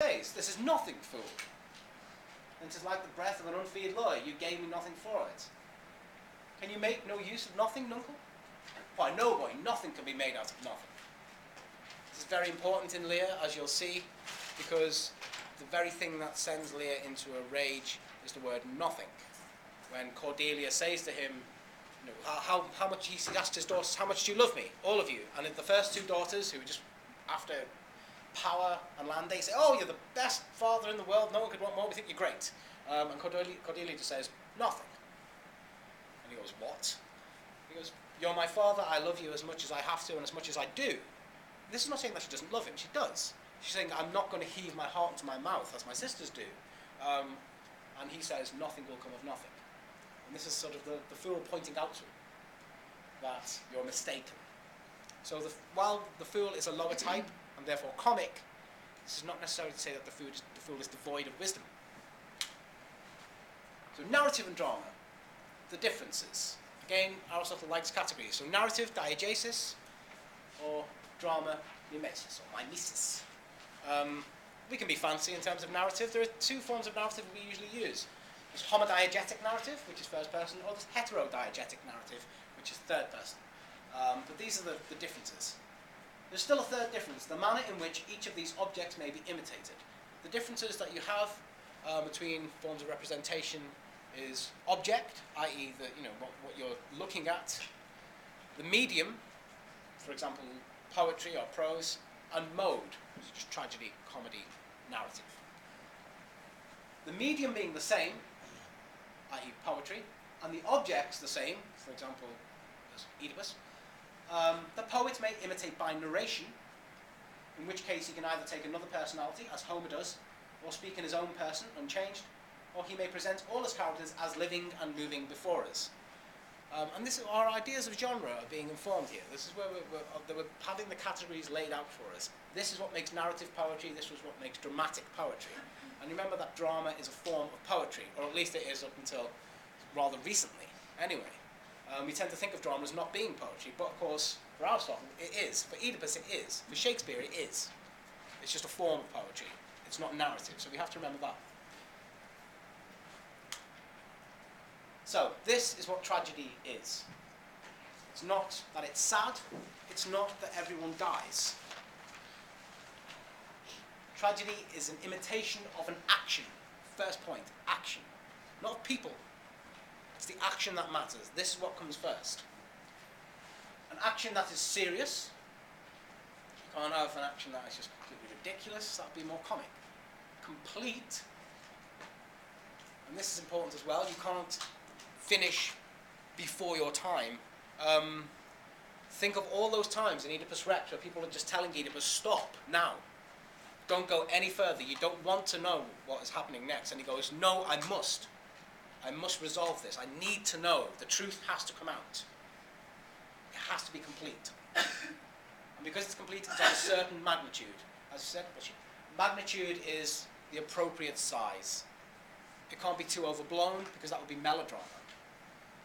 says, this is nothing, fool. And 'tis like the breath of an unfeered lawyer, you gave me nothing for it. Can you make no use of nothing, nuncle? Why, no, boy, nothing can be made out of nothing. This is very important in Lear, as you'll see, because the very thing that sends Lear into a rage is the word nothing. When Cordelia says to him, you know, how much, he asked his daughters, how much do you love me? All of you. And the first two daughters, who were just after power and land, they say, oh, you're the best father in the world, no one could want more, we think you're great. And Cordelia just says, nothing. And he goes, what? He goes, you're my father, I love you as much as I have to and as much as I do. This is not saying that she doesn't love him, she does. She's saying, I'm not going to heave my heart into my mouth as my sisters do. And he says, nothing will come of nothing. And this is sort of the fool pointing out to him that you're mistaken. So while the fool is a lower type, and therefore comic, this is not necessarily to say that the fool is devoid of wisdom. So narrative and drama, the differences. Again, Aristotle likes categories. So narrative, diegesis, or drama, mimesis, or mimesis. We can be fancy in terms of narrative. There are two forms of narrative we usually use. There's homodiegetic narrative, which is first person, or there's heterodiegetic narrative, which is third person. But these are the differences. There's still a third difference, the manner in which each of these objects may be imitated. The differences that you have between forms of representation is object, i.e. what you're looking at, the medium, for example, poetry or prose, and mode, which is just tragedy, comedy, narrative. The medium being the same, i.e. poetry, and the objects the same, for example, as Oedipus, the poet may imitate by narration, in which case he can either take another personality, as Homer does, or speak in his own person, unchanged, or he may present all his characters as living and moving before us. And our ideas of genre are being informed here. This is where we're having the categories laid out for us. This is what makes narrative poetry, this is what makes dramatic poetry. And remember that drama is a form of poetry, or at least it is up until rather recently. Anyway, we tend to think of drama as not being poetry, but of course, for Aristotle, it is. For Oedipus, it is. For Shakespeare, it is. It's just a form of poetry. It's not narrative, so we have to remember that. So, this is what tragedy is. It's not that it's sad, it's not that everyone dies. Tragedy is an imitation of an action. First point, action. Not of people. It's the action that matters. This is what comes first. An action that is serious. You can't have an action that is just completely ridiculous. That would be more comic. Complete. And this is important as well. You can't finish before your time. Think of all those times in Oedipus Rex where people are just telling Oedipus, stop now. Don't go any further. You don't want to know what is happening next. And he goes, no, I must. I must resolve this. I need to know. The truth has to come out. It has to be complete. And because it's complete, it's of a certain magnitude. As I said, magnitude is the appropriate size. It can't be too overblown because that would be melodrama.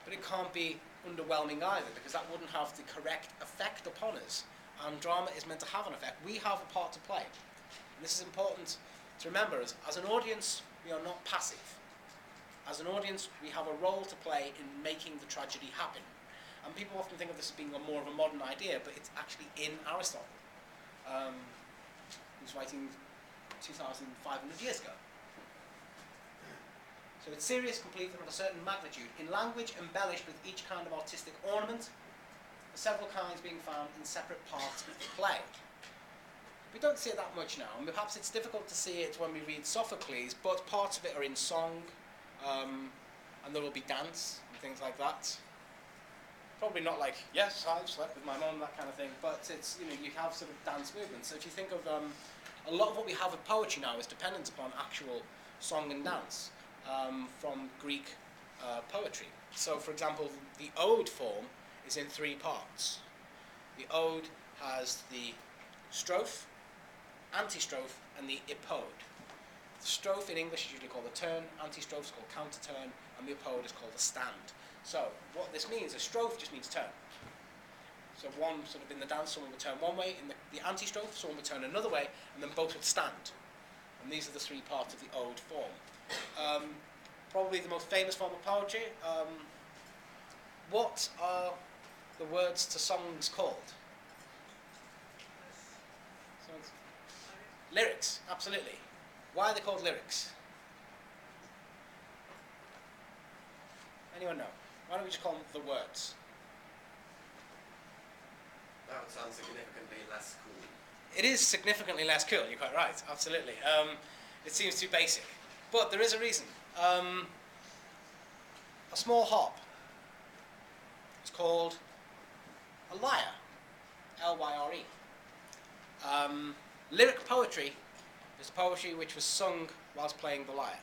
But it can't be underwhelming either because that wouldn't have the correct effect upon us. And drama is meant to have an effect. We have a part to play. And this is important to remember. As an audience, we are not passive. As an audience, we have a role to play in making the tragedy happen. And people often think of this as being more of a modern idea, but it's actually in Aristotle, who's writing 2,500 years ago. So it's serious, complete, and of a certain magnitude, in language embellished with each kind of artistic ornament, the several kinds being found in separate parts of the play. We don't see it that much now, and perhaps it's difficult to see it when we read Sophocles, but parts of it are in song, and there will be dance and things like that. Probably not like, yes, I've slept with my mum, that kind of thing, but it's, you have sort of dance movements. So if you think of a lot of what we have of poetry now is dependent upon actual song and dance from Greek poetry. So, for example, the ode form is in 3 parts. The ode has the strophe, antistrophe, and the epode. The strophe in English is usually called the turn, antistrophe is called counter-turn, and the epode is called the stand. So, what this means, a strophe just means turn. So one sort of in the dance, someone would turn one way, in the antistrophe, someone would turn another way, and then both would stand. And these are the three parts of the ode form. Probably the most famous form of poetry. What are the words to songs called? Lyrics, absolutely. Why are they called lyrics? Anyone know? Why don't we just call them the words? That would sound significantly less cool. It is significantly less cool, you're quite right, absolutely. It seems too basic. But there is a reason. A small harp is called a lyre, L-Y-R-E. Lyric poetry is poetry which was sung whilst playing the lyre.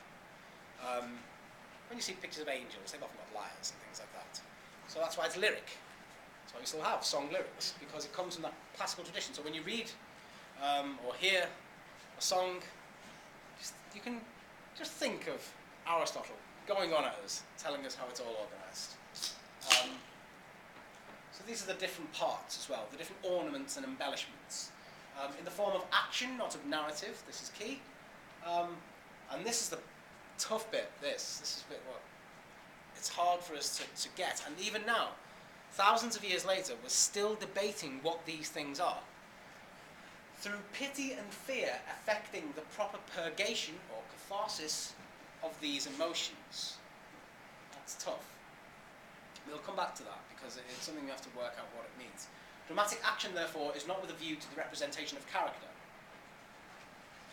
When you see pictures of angels, they've often got lyres and things like that. So that's why it's lyric. That's why we still have song lyrics, because it comes from that classical tradition. So when you read or hear a song, you can just think of Aristotle going on at us, telling us how it's all organised. So these are the different parts as well, the different ornaments and embellishments. In the form of action, not of narrative, this is key. And this is the tough bit, this is the bit what it's hard for us to get. And even now, thousands of years later, we're still debating what these things are. Through pity and fear affecting the proper purgation or catharsis of these emotions. That's tough. We'll come back to that because it's something you have to work out what it means. Dramatic action, therefore, is not with a view to the representation of character.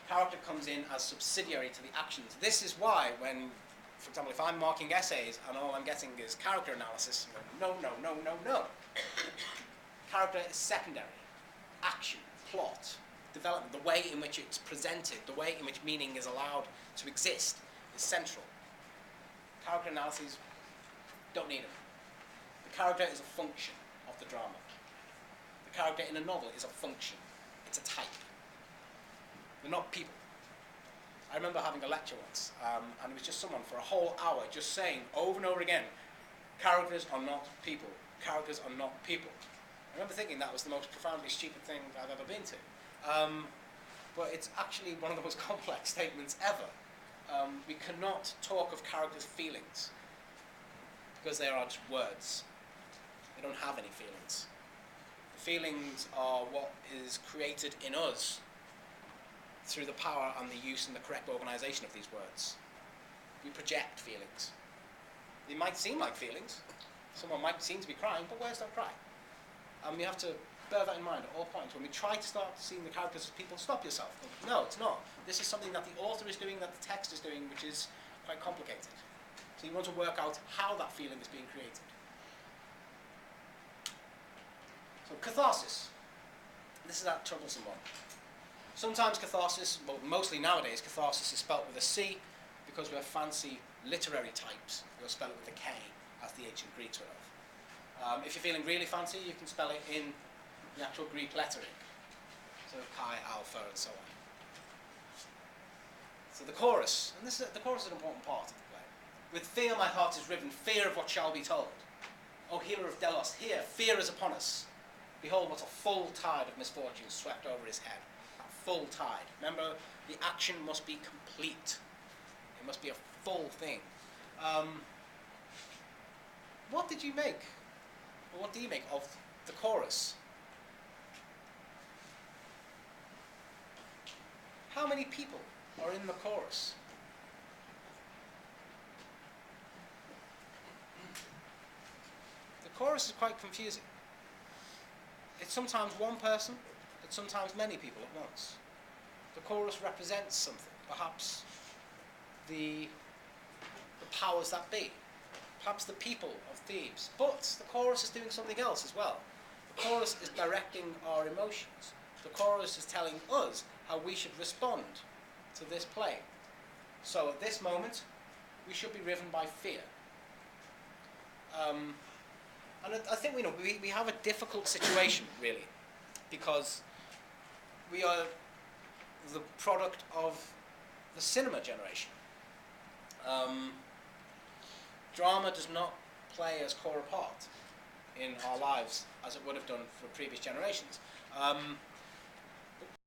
Character comes in as subsidiary to the actions. This is why when, for example, if I'm marking essays and all I'm getting is character analysis, I'm going, no. Character is secondary. Action, plot, development, the way in which it's presented, the way in which meaning is allowed to exist is central. Character analyses, don't need them. The character is a function of the drama. The character in a novel is a function. It's a type. They're not people. I remember having a lecture once, and it was just someone for a whole hour just saying over and over again, characters are not people. Characters are not people. I remember thinking that was the most profoundly stupid thing I've ever been to. But it's actually one of the most complex statements ever. We cannot talk of characters' feelings because they are just words. They don't have any feelings. The feelings are what is created in us through the power and the use and the correct organisation of these words. We project feelings. They might seem like feelings. Someone might seem to be crying, but where's that cry? And we have to bear that in mind at all points. When we try to start seeing the characters as people, stop yourself. No, it's not. This is something that the author is doing, that the text is doing, which is quite complicated. So you want to work out how that feeling is being created. So catharsis. This is that troublesome one. Sometimes catharsis, well, mostly nowadays, catharsis is spelt with a C because we're fancy literary types. We'll spell it with a K, as the ancient Greeks would have. If you're feeling really fancy, you can spell it in the actual Greek lettering. So chi, alpha, and so on. So the chorus, and the chorus is an important part of the play. With fear my heart is riven, fear of what shall be told. O hero of Delos, here, fear is upon us. Behold what a full tide of misfortune swept over his head. Full tide. Remember, the action must be complete. It must be a full thing. What did you make, or what do you make of the chorus? How many people are in the chorus? The chorus is quite confusing. It's sometimes one person, it's sometimes many people at once. The chorus represents something, perhaps the powers that be, perhaps the people of Thebes. But the chorus is doing something else as well. The chorus is directing our emotions. The chorus is telling us how we should respond to this play. So at this moment, we should be riven by fear. And I think we have a difficult situation, really, because we are the product of the cinema generation. Drama does not play as core a part in our lives as it would have done for previous generations.